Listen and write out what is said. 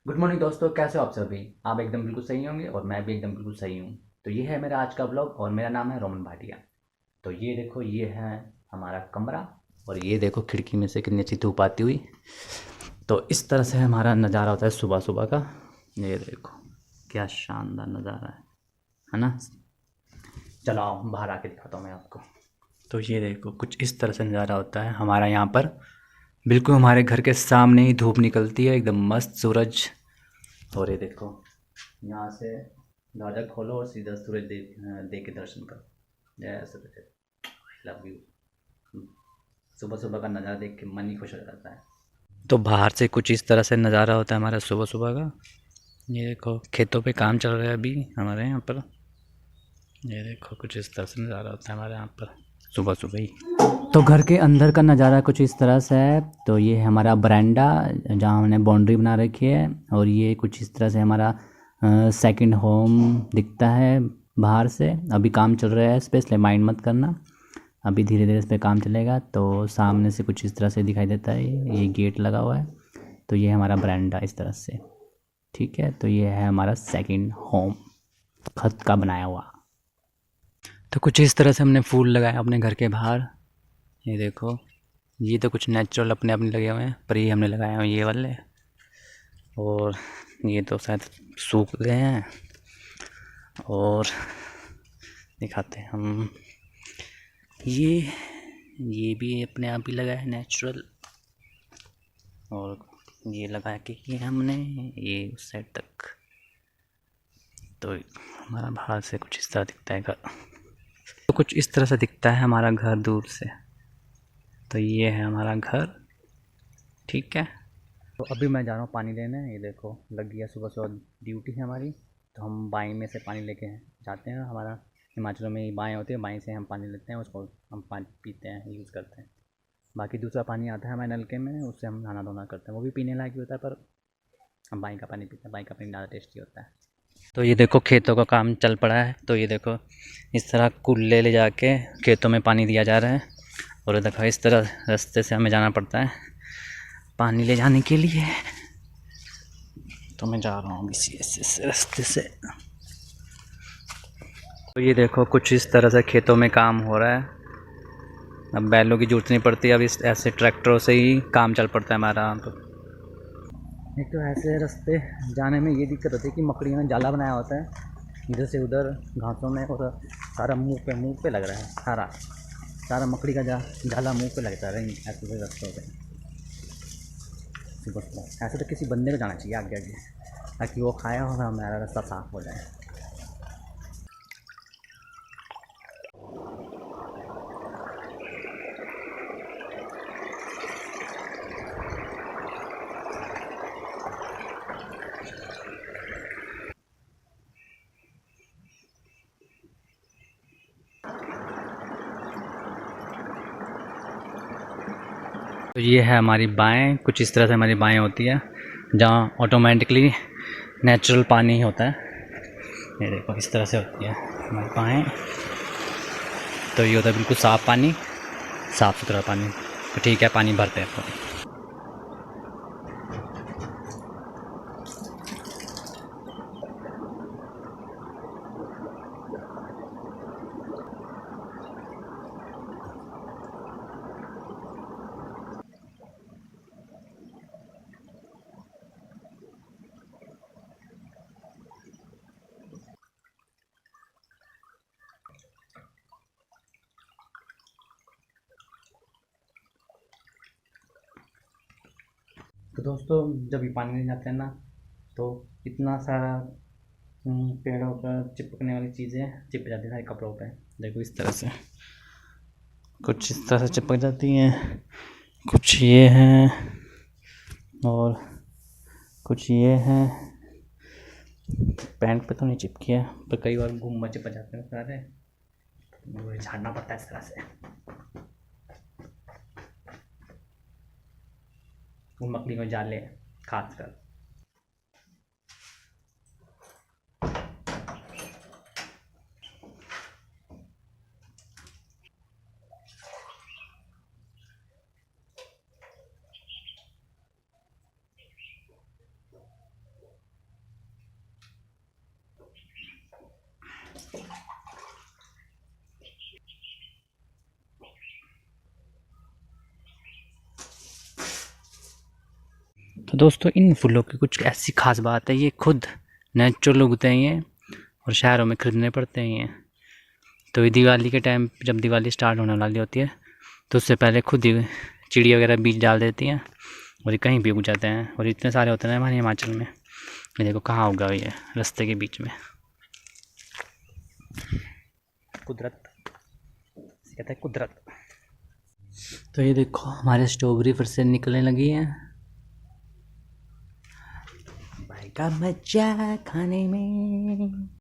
Good morning दोस्तों, कैसे हो आप सभी। आप एकदम बिल्कुल सही होंगे और मैं भी एकदम बिल्कुल सही हूँ। तो ये है मेरा आज का ब्लॉग और मेरा नाम है रोमन भाटिया। तो ये देखो, ये है हमारा कमरा और ये देखो खिड़की में से कितनी अच्छी धूप आती हुई। तो इस तरह से हमारा नज़ारा होता है सुबह सुबह का। ये देखो क्या शानदार नज़ारा है ना। चलो आओ बाहर आके दिखाता हूँ मैं आपको। तो ये देखो कुछ इस तरह से नज़ारा होता है हमारा यहाँ पर। बिल्कुल हमारे घर के सामने ही धूप निकलती है, एकदम मस्त सूरज। और ये देखो यहाँ से दरवाज़ा खोलो और सीधा सूरज दे के दर्शन करो। जय सूरज, आई लव यू। सुबह सुबह का नज़ारा देख के मन ही खुश हो जाता है। तो बाहर से कुछ इस तरह से नज़ारा होता है हमारा सुबह सुबह का। ये देखो खेतों पे काम चल रहा है अभी हमारे यहाँ पर। ये देखो कुछ इस तरह से नज़ारा होता है हमारे यहाँ पर सुबह सुबह ही। तो घर के अंदर का नज़ारा कुछ इस तरह से है। तो ये है हमारा बरांडा जहाँ हमने बाउंड्री बना रखी है। और ये कुछ इस तरह से हमारा सेकंड होम दिखता है बाहर से। अभी काम चल रहा है इस पर, इसलिए माइंड मत करना। अभी धीरे धीरे इस पर काम चलेगा। तो सामने से कुछ इस तरह से दिखाई देता है, ये गेट लगा हुआ है। तो ये हमारा बरांडा इस तरह से। ठीक है, तो ये है हमारा सेकंड होम, खत का बनाया हुआ। तो कुछ इस तरह से हमने फूल लगाए अपने घर के बाहर। ये देखो, ये तो कुछ नेचुरल अपने अपने लगे हुए हैं, पर ये हमने लगाए हुए ये वाले। और ये तो शायद सूख गए हैं। और दिखाते हैं हम, ये भी अपने आप ही लगा है नेचुरल। और ये लगा के किए हमने ये उस साइड तक। तो हमारा बाहर से कुछ इस तरह दिखता है घर। तो कुछ इस तरह से दिखता है हमारा घर दूर से। तो ये है हमारा घर। ठीक है, तो अभी मैं जा रहा हूँ पानी लेने। ये देखो लग गया, सुबह सुबह ड्यूटी है हमारी। तो हम बाई में से पानी लेके जाते हैं। हमारा हिमाचल में ही बाएँ होती है, बाएँ से हम पानी लेते हैं, उसको हम पानी पीते हैं, यूज़ करते हैं। बाकी दूसरा पानी आता है हमारे नलके में, उससे हम नहाना धोना करते हैं, वो भी पीने लायक ही होता है। पर हम बाई का पानी पीते हैं, बाई का पानी ज़्यादा टेस्टी होता है। तो ये देखो खेतों का काम चल पड़ा है। तो ये देखो इस तरह कुल्ले ले जाके खेतों में पानी दिया जा रहा है। और देखो इस तरह रास्ते से हमें जाना पड़ता है पानी ले जाने के लिए। तो मैं जा रहा हूँ इस रास्ते से। तो ये देखो कुछ इस तरह से खेतों में काम हो रहा है। अब बैलों की जरूरत नहीं पड़ती, अब इस ऐसे ट्रैक्टरों से ही काम चल पड़ता है हमारा। तो एक तो ऐसे रास्ते जाने में ये दिक्कत होती है कि मकड़ियों ने जाला बनाया होता है इधर से उधर घासों में, और सारा मुंह पे लग रहा है। सारा सारा मकड़ी का जाला मुंह पे लगता है ऐसे रास्तों पे। ऐसे तो किसी बंदे को जाना चाहिए आगे आगे, ताकि वो खाया होगा हमारा रास्ता साफ हो जाए। तो ये है हमारी बाएँ, कुछ इस तरह से हमारी बाएँ होती है जहाँ ऑटोमेटिकली नेचुरल पानी होता है। ये देखो इस तरह से होती है हमारी बाएँ। तो ये होता है बिल्कुल साफ़ पानी, साफ़ सुथरा पानी। तो ठीक है, पानी भरते हैं थोड़ी। तो दोस्तों जब ये पानी ले जाते हैं ना, तो इतना सारा पेड़ों पर चिपकने वाली चीज़ें चिपक जाती हैं सारे कपड़ों पे। देखो इस तरह से कुछ इस तरह से चिपक जाती हैं, कुछ ये हैं और कुछ ये हैं। पैंट पे तो नहीं चिपकी है, पर कई बार घूम चिपक जाते हैं सारे। मुझे झाड़ना पड़ता है इस तरह से, वो मकड़ी को जाले खास कर। तो दोस्तों इन फूलों की कुछ ऐसी खास बात है, ये खुद नेचुरल उगते हैं ये, और शहरों में खरीदने पड़ते हैं ये। तो ये दिवाली के टाइम जब दिवाली स्टार्ट होने वाली होती है तो उससे पहले खुद ही चिड़िया वगैरह बीज डाल देती हैं और ये कहीं भी उग जाते हैं। और इतने सारे होते हैं हमारे हिमाचल में। ये देखो कहाँ उगा हुआ है, रास्ते के बीच में। कुदरत, कहते हैं कुदरत। तो ये देखो हमारे स्ट्रॉबेरी फिर से निकलने लगी हैं। भाई का मजा खाने में।